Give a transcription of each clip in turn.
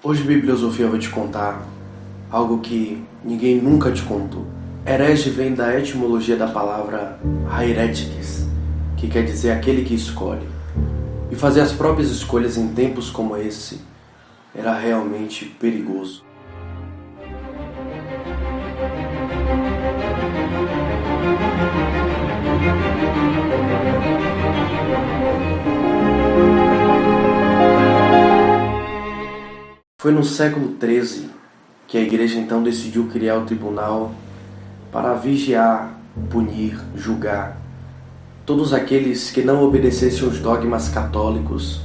Hoje, Bibliosofia, eu vou te contar algo que ninguém nunca te contou. Herege vem da etimologia da palavra haeretikes, que quer dizer aquele que escolhe. E fazer as próprias escolhas em tempos como esse era realmente perigoso. Foi no século XIII que a igreja então decidiu criar o tribunal para vigiar, punir, julgar todos aqueles que não obedecessem os dogmas católicos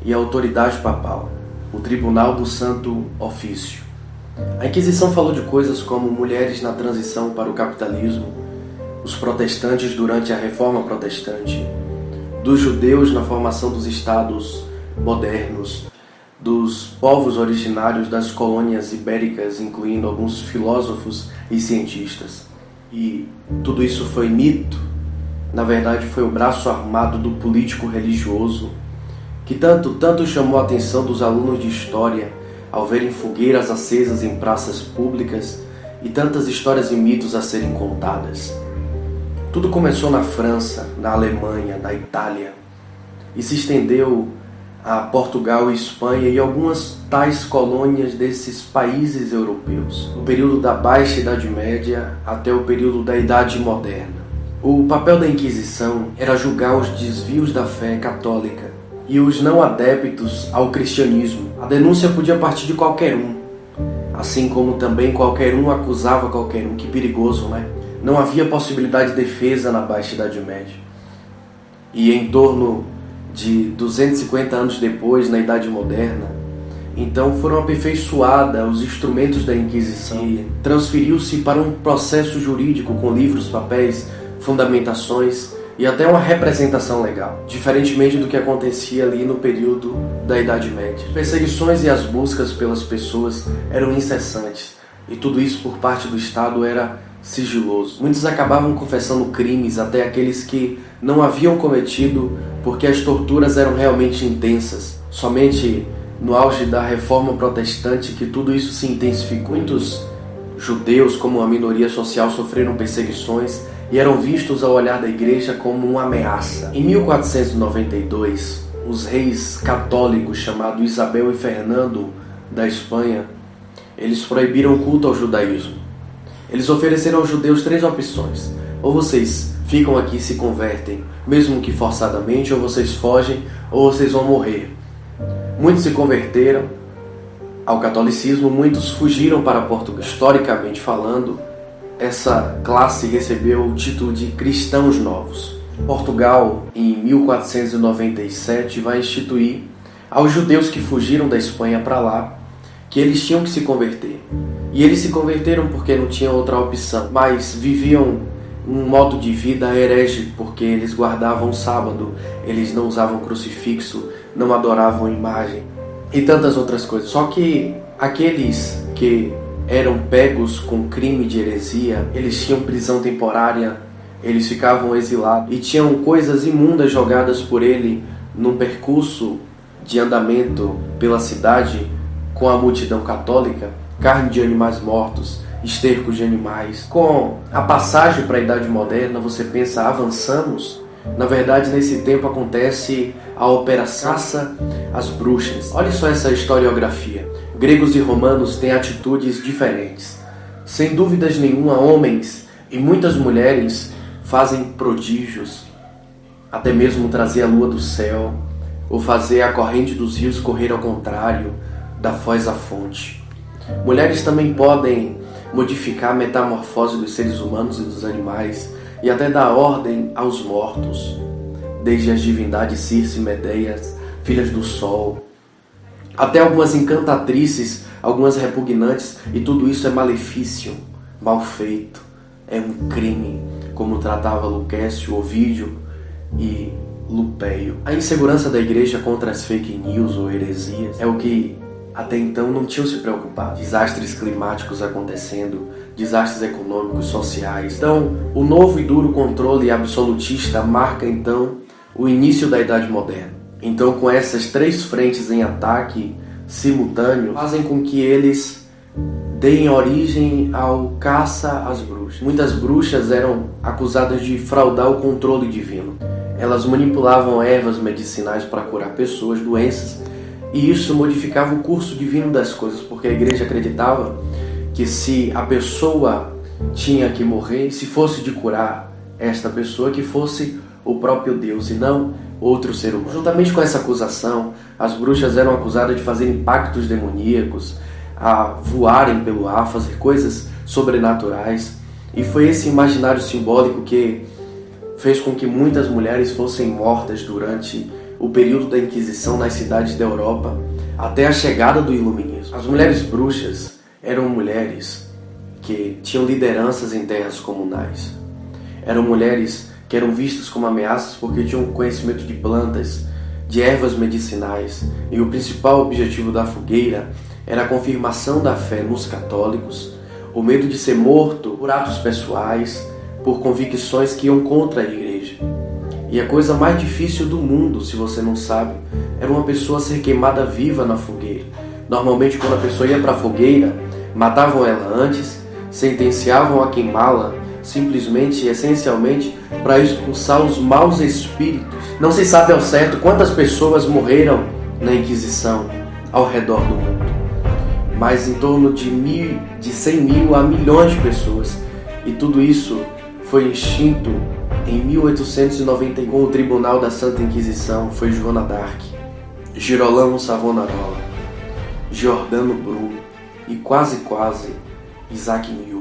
e a autoridade papal, o Tribunal do Santo Ofício. A Inquisição falou de coisas como mulheres na transição para o capitalismo, os protestantes durante a Reforma Protestante, dos judeus na formação dos estados modernos, dos povos originários das colônias ibéricas, incluindo alguns filósofos e cientistas. E tudo isso foi mito. Na verdade, foi o braço armado do político religioso que tanto chamou a atenção dos alunos de história ao verem fogueiras acesas em praças públicas e tantas histórias e mitos a serem contadas. Tudo começou na França, na Alemanha, na Itália e se estendeu a Portugal e Espanha e algumas tais colônias desses países europeus, no período da Baixa Idade Média até o período da Idade Moderna. O papel da Inquisição era julgar os desvios da fé católica e os não adeptos ao cristianismo. A denúncia podia partir de qualquer um, assim como também qualquer um acusava qualquer um. Que perigoso, né? Não havia possibilidade de defesa na Baixa Idade Média. E em torno de 250 anos depois, na Idade Moderna, então foram aperfeiçoados os instrumentos da Inquisição e transferiu-se para um processo jurídico com livros, papéis, fundamentações e até uma representação legal, diferentemente do que acontecia ali no período da Idade Média. As perseguições e as buscas pelas pessoas eram incessantes e tudo isso por parte do Estado era sigiloso. Muitos acabavam confessando crimes, até aqueles que não haviam cometido, porque as torturas eram realmente intensas. Somente no auge da Reforma Protestante que tudo isso se intensificou. Muitos judeus, como uma minoria social, sofreram perseguições e eram vistos ao olhar da igreja como uma ameaça. Em 1492, os reis católicos chamados Isabel e Fernando da Espanha, eles proibiram o culto ao judaísmo. Eles ofereceram aos judeus 3 opções: ou vocês ficam aqui e se convertem, mesmo que forçadamente, ou vocês fogem, ou vocês vão morrer. Muitos se converteram ao catolicismo, muitos fugiram para Portugal. Historicamente falando, essa classe recebeu o título de cristãos novos. Portugal, em 1497, vai instituir aos judeus que fugiram da Espanha para lá que eles tinham que se converter. E eles se converteram porque não tinham outra opção, mas viviam um modo de vida herege, porque eles guardavam o sábado, eles não usavam crucifixo, não adoravam imagem e tantas outras coisas. Só que aqueles que eram pegos com crime de heresia, eles tinham prisão temporária, eles ficavam exilados e tinham coisas imundas jogadas por ele num percurso de andamento pela cidade com a multidão católica, carne de animais mortos, estercos de animais. Com a passagem para a Idade Moderna, você pensa, avançamos? Na verdade, nesse tempo acontece a operação caça às bruxas. Olha só essa historiografia. Gregos e romanos têm atitudes diferentes. Sem dúvidas nenhuma, homens e muitas mulheres fazem prodígios, até mesmo trazer a lua do céu, ou fazer a corrente dos rios correr ao contrário, da foz à fonte. Mulheres também podem modificar a metamorfose dos seres humanos e dos animais e até dar ordem aos mortos, desde as divindades Circe e Medeias, filhas do sol, até algumas encantatrices, algumas repugnantes, e tudo isso é malefício, mal feito, é um crime, como tratava Lucrécio, Ovídio e Lupéio. A insegurança da igreja contra as fake news ou heresias é o que até então não tinham se preocupado. Desastres climáticos acontecendo, desastres econômicos, sociais. Então, o novo e duro controle absolutista marca então o início da Idade Moderna. Então, com essas 3 frentes em ataque, simultâneos fazem com que eles deem origem ao caça às bruxas. Muitas bruxas eram acusadas de fraudar o controle divino. Elas manipulavam ervas medicinais para curar pessoas, doenças, e isso modificava o curso divino das coisas, porque a igreja acreditava que se a pessoa tinha que morrer, se fosse de curar esta pessoa, que fosse o próprio Deus e não outro ser humano. Juntamente com essa acusação, as bruxas eram acusadas de fazerem pactos demoníacos, a voarem pelo ar, fazer coisas sobrenaturais. E foi esse imaginário simbólico que fez com que muitas mulheres fossem mortas durante o período da Inquisição nas cidades da Europa, até a chegada do Iluminismo. As mulheres bruxas eram mulheres que tinham lideranças em terras comunais. Eram mulheres que eram vistas como ameaças porque tinham conhecimento de plantas, de ervas medicinais, e o principal objetivo da fogueira era a confirmação da fé nos católicos, o medo de ser morto por atos pessoais, por convicções que iam contra a igreja. E a coisa mais difícil do mundo, se você não sabe, era uma pessoa ser queimada viva na fogueira. Normalmente, quando a pessoa ia para a fogueira, matavam ela antes, sentenciavam a queimá-la, simplesmente e essencialmente para expulsar os maus espíritos. Não se sabe ao certo quantas pessoas morreram na Inquisição ao redor do mundo, mas em torno de 100 mil a milhões de pessoas. E tudo isso foi extinto em 1891 com o Tribunal da Santa Inquisição. Foi Joana d'Arc, Girolamo Savonarola, Giordano Bruno e quase Isaac Newton.